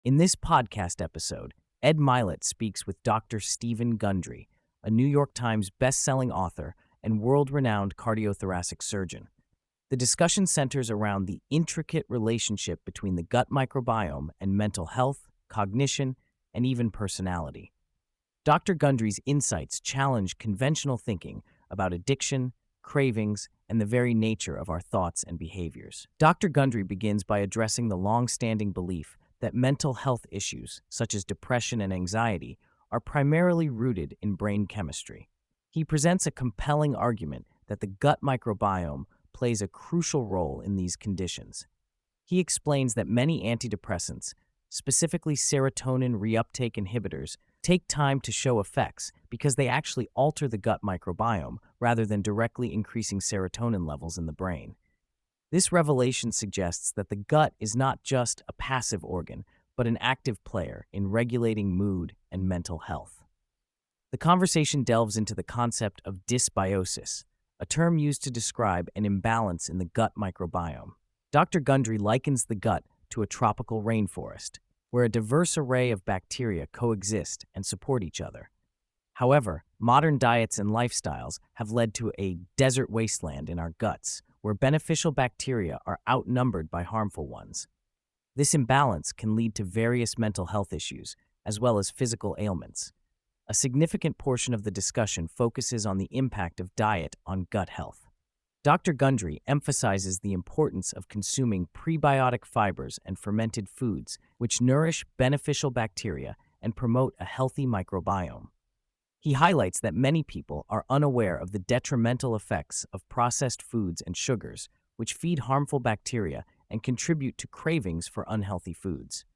In this podcast episode, Ed Mylett speaks with Dr. Stephen Gundry, a New York Times best-selling author and world-renowned cardiothoracic surgeon. The discussion centers around the intricate relationship between the gut microbiome and mental health, cognition, and even personality. Dr. Gundry's insights challenge conventional thinking about addiction, cravings, and the very nature of our thoughts and behaviors. Dr. Gundry begins by addressing the long-standing belief that mental health issues, such as depression and anxiety, are primarily rooted in brain chemistry. He presents a compelling argument that the gut microbiome plays a crucial role in these conditions. He explains that many antidepressants, specifically serotonin reuptake inhibitors, take time to show effects because they actually alter the gut microbiome rather than directly increasing serotonin levels in the brain. This revelation suggests that the gut is not just a passive organ, but an active player in regulating mood and mental health. The conversation delves into the concept of dysbiosis, a term used to describe an imbalance in the gut microbiome. Dr. Gundry likens the gut to a tropical rainforest, where a diverse array of bacteria coexist and support each other. However, modern diets and lifestyles have led to a desert wasteland in our guts, where beneficial bacteria are outnumbered by harmful ones. This imbalance can lead to various mental health issues, as well as physical ailments. A significant portion of the discussion focuses on the impact of diet on gut health. Dr. Gundry emphasizes the importance of consuming prebiotic fibers and fermented foods, which nourish beneficial bacteria and promote a healthy microbiome. He highlights that many people are unaware of the detrimental effects of processed foods and sugars, which feed harmful bacteria and contribute to cravings for unhealthy foods.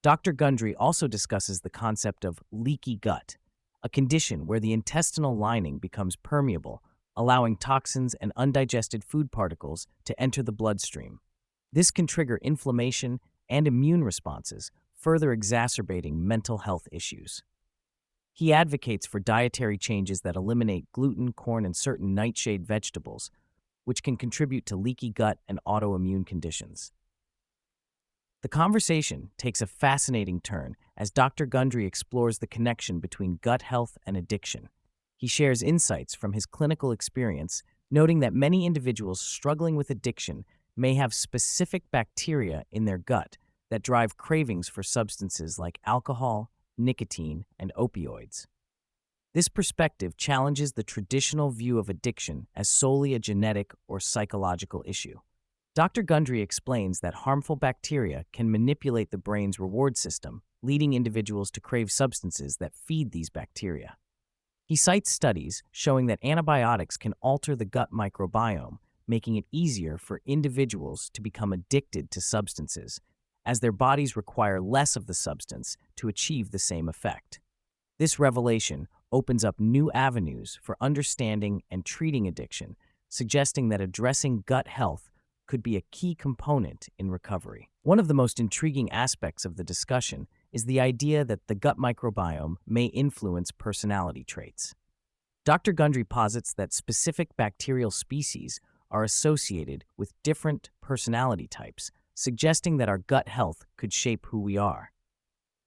Dr. Gundry also discusses the concept of leaky gut, a condition where the intestinal lining becomes permeable, allowing toxins and undigested food particles to enter the bloodstream. This can trigger inflammation and immune responses, further exacerbating mental health issues. He advocates for dietary changes that eliminate gluten, corn, and certain nightshade vegetables, which can contribute to leaky gut and autoimmune conditions. The conversation takes a fascinating turn as Dr. Gundry explores the connection between gut health and addiction. He shares insights from his clinical experience, noting that many individuals struggling with addiction may have specific bacteria in their gut that drive cravings for substances like alcohol, nicotine, and opioids. This perspective challenges the traditional view of addiction as solely a genetic or psychological issue. Dr. Gundry explains that harmful bacteria can manipulate the brain's reward system, leading individuals to crave substances that feed these bacteria. He cites studies showing that antibiotics can alter the gut microbiome, making it easier for individuals to become addicted to substances, as their bodies require less of the substance to achieve the same effect. This revelation opens up new avenues for understanding and treating addiction, suggesting that addressing gut health could be a key component in recovery. One of the most intriguing aspects of the discussion is the idea that the gut microbiome may influence personality traits. Dr. Gundry posits that specific bacterial species are associated with different personality types, suggesting that our gut health could shape who we are.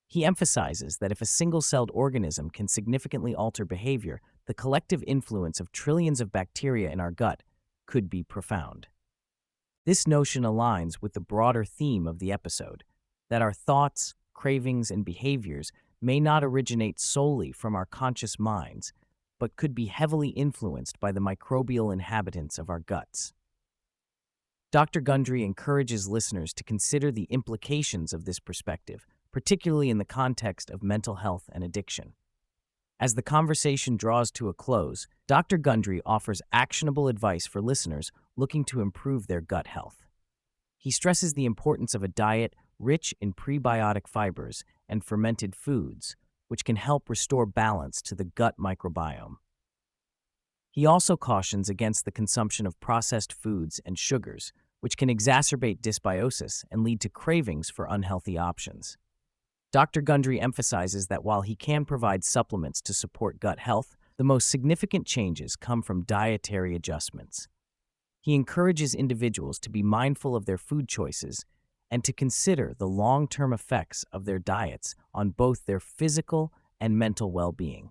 He emphasizes that if a single-celled organism can significantly alter behavior, the collective influence of trillions of bacteria in our gut could be profound. This notion aligns with the broader theme of the episode, that our thoughts, cravings, and behaviors may not originate solely from our conscious minds, but could be heavily influenced by the microbial inhabitants of our guts. Dr. Gundry encourages listeners to consider the implications of this perspective, particularly in the context of mental health and addiction. As the conversation draws to a close, Dr. Gundry offers actionable advice for listeners looking to improve their gut health. He stresses the importance of a diet rich in prebiotic fibers and fermented foods, which can help restore balance to the gut microbiome. He also cautions against the consumption of processed foods and sugars, which can exacerbate dysbiosis and lead to cravings for unhealthy options. Dr. Gundry emphasizes that while he can provide supplements to support gut health, the most significant changes come from dietary adjustments. He encourages individuals to be mindful of their food choices and to consider the long-term effects of their diets on both their physical and mental well-being.